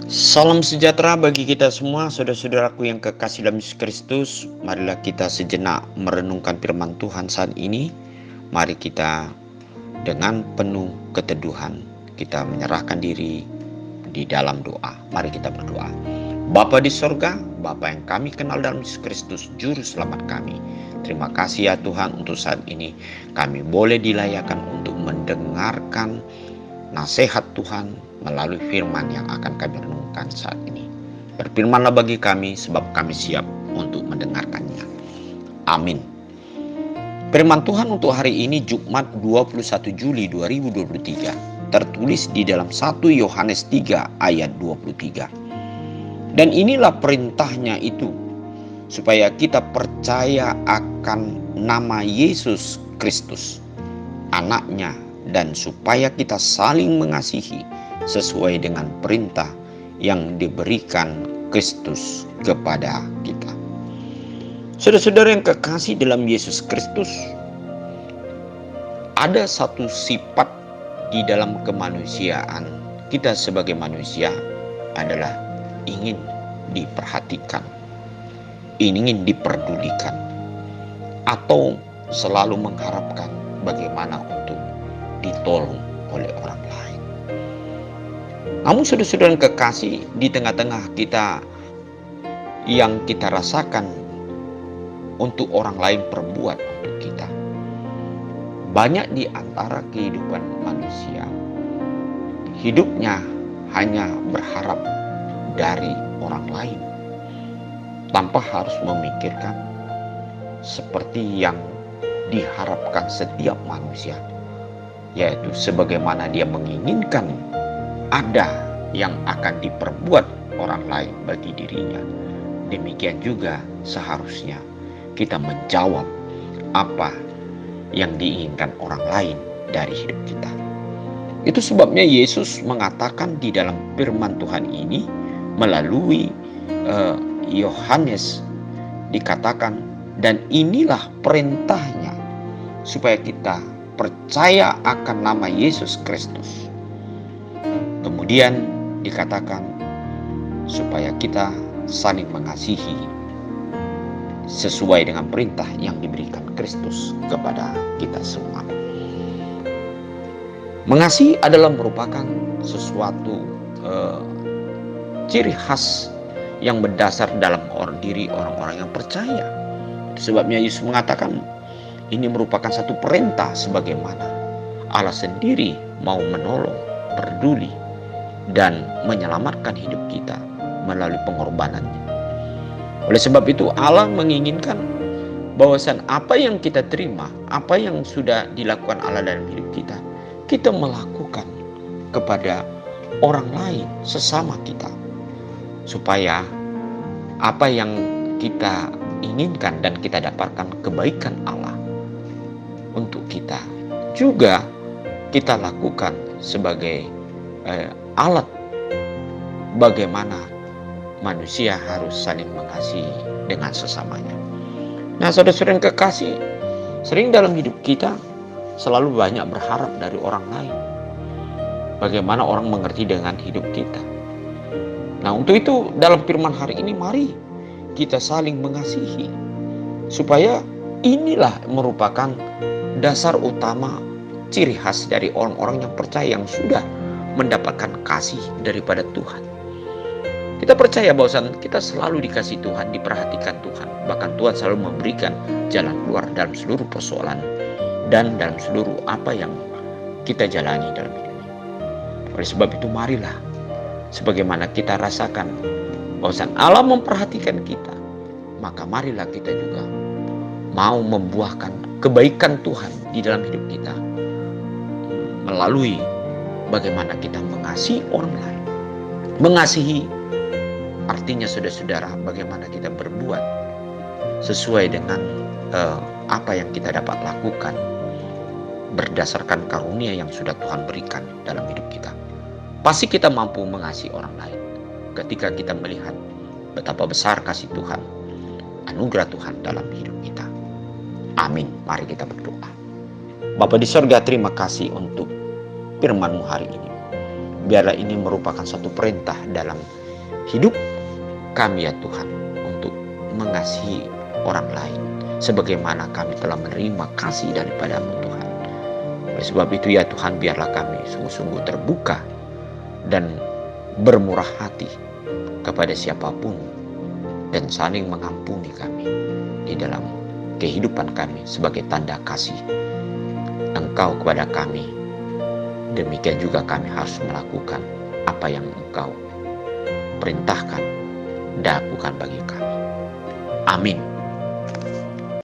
Salam sejahtera bagi kita semua, saudara-saudaraku yang kekasih dalam Yesus Kristus. Marilah kita sejenak merenungkan firman Tuhan saat ini. Mari kita dengan penuh keteduhan kita menyerahkan diri di dalam doa. Mari kita berdoa. Bapa di sorga, Bapa yang kami kenal dalam Yesus Kristus, Juru Selamat kami. Terima kasih ya Tuhan untuk saat ini kami boleh dilayakkan untuk mendengarkan nasihat Tuhan melalui firman yang akan kami renungkan saat ini. Berfirmanlah bagi kami sebab kami siap untuk mendengarkannya. Amin. Firman Tuhan untuk hari ini Jumat 21 Juli 2023 tertulis di dalam 1 Yohanes 3 ayat 23. Dan inilah perintahnya itu, supaya kita percaya akan nama Yesus Kristus, anaknya, dan supaya kita saling mengasihi sesuai dengan perintah yang diberikan Kristus kepada kita. Saudara-saudara yang kekasih dalam Yesus Kristus, ada satu sifat di dalam kemanusiaan kita sebagai manusia adalah ingin diperhatikan, ingin diperdulikan, atau selalu mengharapkan bagaimana untuk ditolong oleh orang lain. Namun saudara-saudara yang kekasih, di tengah-tengah kita yang kita rasakan untuk orang lain perbuat untuk kita, banyak di antara kehidupan manusia hidupnya hanya berharap dari orang lain tanpa harus memikirkan seperti yang diharapkan setiap manusia, yaitu sebagaimana dia menginginkan ada yang akan diperbuat orang lain bagi dirinya, demikian juga seharusnya kita menjawab apa yang diinginkan orang lain dari hidup kita. Itu sebabnya Yesus mengatakan di dalam firman Tuhan ini melalui Yohanes dikatakan, dan inilah perintahnya, supaya kita percaya akan nama Yesus Kristus. Kemudian dikatakan supaya kita saling mengasihi sesuai dengan perintah yang diberikan Kristus kepada kita semua. Mengasihi adalah merupakan sesuatu ciri khas yang berdasar dalam diri orang-orang yang percaya. Sebabnya Yesus mengatakan ini merupakan satu perintah sebagaimana Allah sendiri mau menolong, peduli, dan menyelamatkan hidup kita melalui pengorbanannya. Oleh sebab itu Allah menginginkan bahwasan apa yang kita terima, apa yang sudah dilakukan Allah dalam hidup kita, kita melakukan kepada orang lain, sesama kita, supaya apa yang kita inginkan dan kita dapatkan kebaikan Allah untuk kita juga kita lakukan sebagai alat bagaimana manusia harus saling mengasihi dengan sesamanya. Nah, saudara-saudara yang kekasih, sering dalam hidup kita selalu banyak berharap dari orang lain. Bagaimana orang mengerti dengan hidup kita. Nah, untuk itu dalam firman hari ini mari kita saling mengasihi, supaya inilah merupakan dasar utama ciri khas dari orang-orang yang percaya, yang sudah mendapatkan kasih daripada Tuhan. Kita percaya bahwa kita selalu dikasih Tuhan, diperhatikan Tuhan. Bahkan Tuhan selalu memberikan jalan keluar dalam seluruh persoalan dan dalam seluruh apa yang kita jalani dalam hidup ini. Oleh sebab itu marilah, sebagaimana kita rasakan bahwa Allah memperhatikan kita, maka marilah kita juga mau membuahkan kebaikan Tuhan di dalam hidup kita melalui bagaimana kita mengasihi orang lain. Mengasihi artinya saudara-saudara bagaimana kita berbuat sesuai dengan apa yang kita dapat lakukan berdasarkan karunia yang sudah Tuhan berikan dalam hidup kita. Pasti kita mampu mengasihi orang lain ketika kita melihat betapa besar kasih Tuhan, anugerah Tuhan dalam hidup kita. Amin. Mari kita berdoa. Bapa di sorga, terima kasih untuk firman-Mu hari ini. Biarlah ini merupakan satu perintah dalam hidup kami ya Tuhan, untuk mengasihi orang lain sebagaimana kami telah menerima kasih daripada-Mu Tuhan. Oleh sebab itu ya Tuhan, biarlah kami sungguh-sungguh terbuka dan bermurah hati kepada siapapun dan saling mengampuni kami di dalam kehidupan kami sebagai tanda kasih Engkau kepada kami. Demikian juga kami harus melakukan apa yang Engkau perintahkan dan lakukan bagi kami. Amin.